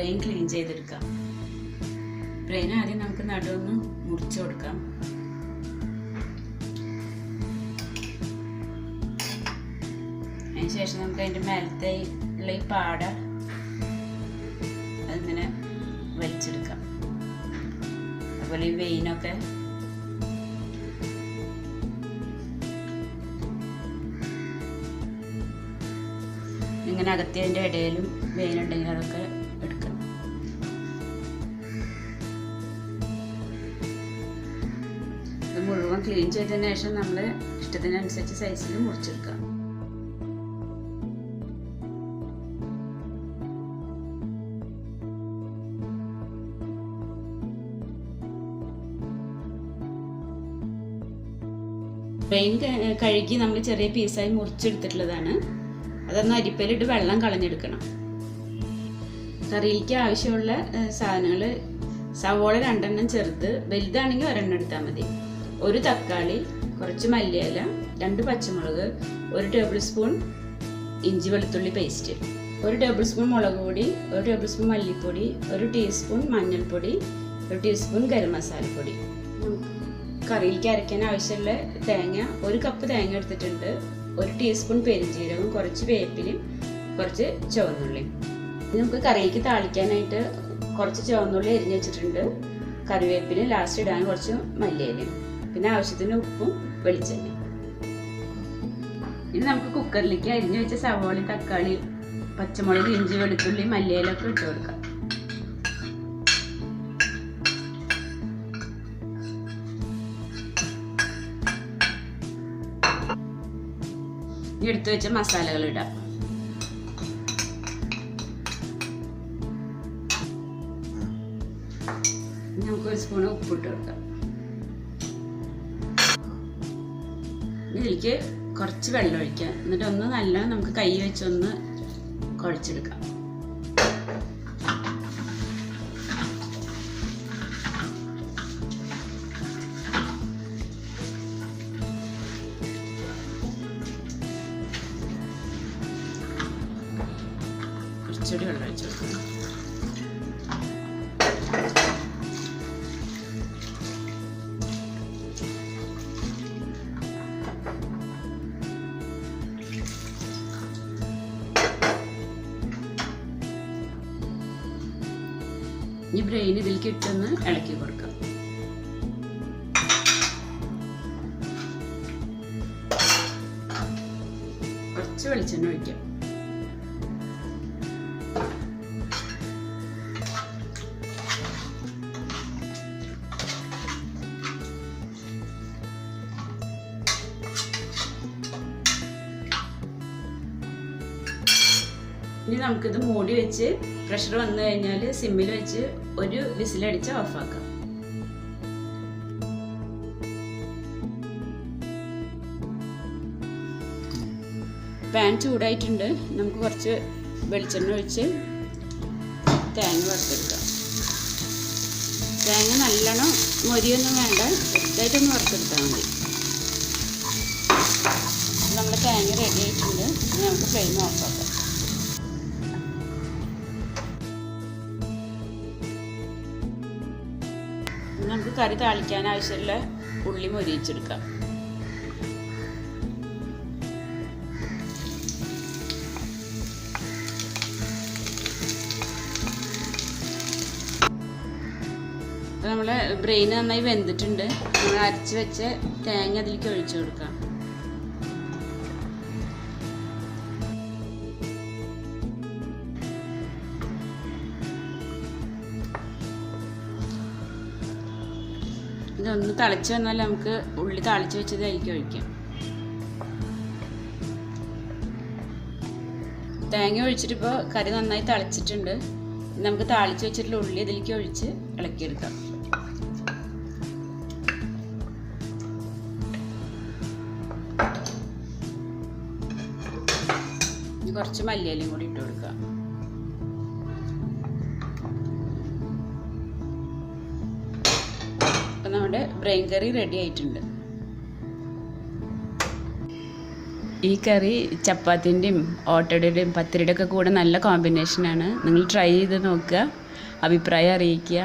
Brain clean ചെയ്തെടുക്കാം. Brain ആദ്യം നമുക്ക് നടുവൊന്ന് മുറിച്ചു കൊടുക്കാം. അതിനുശേഷം നമുക്ക് അതിൻ്റെ മേലത്തെ ഉള്ള ഈ പാട അതിങ്ങനെ വലിച്ചെടുക്കാം. അതുപോലെ ഈ വെയിനൊക്കെ ഇങ്ങനെ അകത്തിയതിൻ്റെ ഇടയിലും വെയിനുണ്ടെങ്കിൽ അതൊക്കെ എടുക്കണം. ഇത് മുഴുവൻ ക്ലീൻ ചെയ്തതിന് ശേഷം നമ്മൾ ഇഷ്ടത്തിനനുസരിച്ച് സൈസിൽ മുറിച്ചെടുക്കാം. ബ്രെയിൻ കഴുകി നമ്മൾ ചെറിയ പീസായി മുറിച്ചെടുത്തിട്ടുള്ളതാണ്. അതൊന്ന് അരിപ്പയിലിട്ട് വെള്ളം കളഞ്ഞെടുക്കണം. കറിയിലേക്ക് ആവശ്യമുള്ള സാധനങ്ങൾ: സവോള 2 എണ്ണം ചെറുത്, വലുതാണെങ്കിൽ 1 എണ്ണം എടുത്താൽ മതി, 1 തക്കാളി, കുറച്ച് മല്ലിയില, 2 പച്ചമുളക്, 1 ടേബിൾ സ്പൂൺ ഇഞ്ചി വെളുത്തുള്ളി പേസ്റ്റ്, 1 ടേബിൾ സ്പൂൺ മുളക് പൊടി, 1 ടേബിൾ സ്പൂൺ മല്ലിപ്പൊടി, 1 ടീസ്പൂൺ മഞ്ഞൾപ്പൊടി, 1 ടീസ്പൂൺ ഗരം മസാലപ്പൊടി. കറിയിലേക്ക് അരയ്ക്കാൻ ആവശ്യമുള്ള തേങ്ങ: 1 കപ്പ് തേങ്ങ എടുത്തിട്ടുണ്ട്, 1 ടീസ്പൂൺ പെരുംജീരകം, കുറച്ച് വേപ്പിലും കുറച്ച് ചുവന്നുള്ളിയും. നമുക്ക് കറിയിലേക്ക് താളിക്കാനായിട്ട് കുറച്ച് ചുവന്നുള്ളി അരിഞ്ഞ് വെച്ചിട്ടുണ്ട്, കറിവേപ്പിന് ലാസ്റ്റ് ഇടാൻ കുറച്ച് മല്ലിയിലയും, പിന്നെ ആവശ്യത്തിന് ഉപ്പും വെളിച്ചെണ്ണയും. ഇനി നമുക്ക് കുക്കറിലേക്ക് അരിഞ്ഞ് വെച്ച സവോള, തക്കാളി, പച്ചമുളക്, ഇഞ്ചി, വെളുത്തുള്ളി, മല്ലിയിലൊക്കെ ഇട്ട് കൊടുക്കാം. എടുത്തു വെച്ച മസാലകൾ ഇടാം. നമുക്ക് 1 സ്പൂൺ ഉപ്പിട്ട് കൊടുക്കാം. ഇതിലേക്ക് കുറച്ച് വെള്ളം ഒഴിക്കാം. എന്നിട്ട് ഒന്ന് നല്ല നമുക്ക് കൈ വെച്ചൊന്ന് കുഴച്ചെടുക്കാം. കുറച്ചുകൂടി വെള്ളം ഒഴിച്ചു കൊടുക്കണം. ഈ ബ്രെയിൻ ഇതിലേക്ക് ഇട്ടൊന്ന് ഇളക്കി കൊടുക്കാം. കുറച്ച് വെളിച്ചെണ്ണ ഒഴിക്കാം. ഇനി നമുക്കിത് മൂടി വെച്ച് പ്രഷർ വന്നു കഴിഞ്ഞാൽ സിമ്മിൽ വെച്ച് 1 വിസിലടിച്ച് ഓഫാക്കാം. പാൻ ചൂടായിട്ടുണ്ട്. നമുക്ക് കുറച്ച് വെളിച്ചെണ്ണ ഒഴിച്ച് തേങ്ങ വറുത്തെടുക്കാം. തേങ്ങ നല്ലോണം മൊരിയൊന്നും വേണ്ട, ചെറുതായിട്ടൊന്ന് വറുത്തെടുത്താൽ മതി. നമ്മുടെ തേങ്ങ റെഡി ആയിട്ടുണ്ട്. നമുക്ക് ഫ്ലെയിം ഓഫാക്കാം. നമുക്ക് കറി താളിക്കാൻ ആവശ്യമുള്ള ഉള്ളി മൊരിയിച്ചെടുക്കാം. അപ്പോൾ നമ്മളെ ബ്രെയിൻ നന്നായി വെന്തിട്ടുണ്ട്. നമ്മൾ അരച്ച് വെച്ച തേങ്ങ അതിലേക്ക് ഒഴിച്ചു കൊടുക്കാം. ഇതൊന്ന് തിളച്ച് വന്നാൽ നമുക്ക് ഉള്ളി താളിച്ച് വെച്ചത് അതിലേക്ക് ഒഴിക്കാം. തേങ്ങ ഒഴിച്ചിട്ടിപ്പോൾ കറി നന്നായി തിളച്ചിട്ടുണ്ട്. നമുക്ക് താളിച്ച് വെച്ചിട്ടുള്ള ഉള്ളി ഇതിലേക്ക് ഒഴിച്ച് ഇളക്കിയെടുക്കാം. കുറച്ച് മല്ലിയിലയും കൂടി ഇട്ട് കൊടുക്കാം. അപ്പം നമ്മുടെ ബ്രെയിൻ കറി റെഡി ആയിട്ടുണ്ട്. ഈ കറി ചപ്പാത്തിൻ്റെയും ഓട്ടടയുടെയും പത്തിരിയുടെ ഒക്കെ കൂടെ നല്ല കോമ്പിനേഷനാണ്. നിങ്ങൾ ട്രൈ ചെയ്ത് നോക്കുക, അഭിപ്രായം അറിയിക്കുക.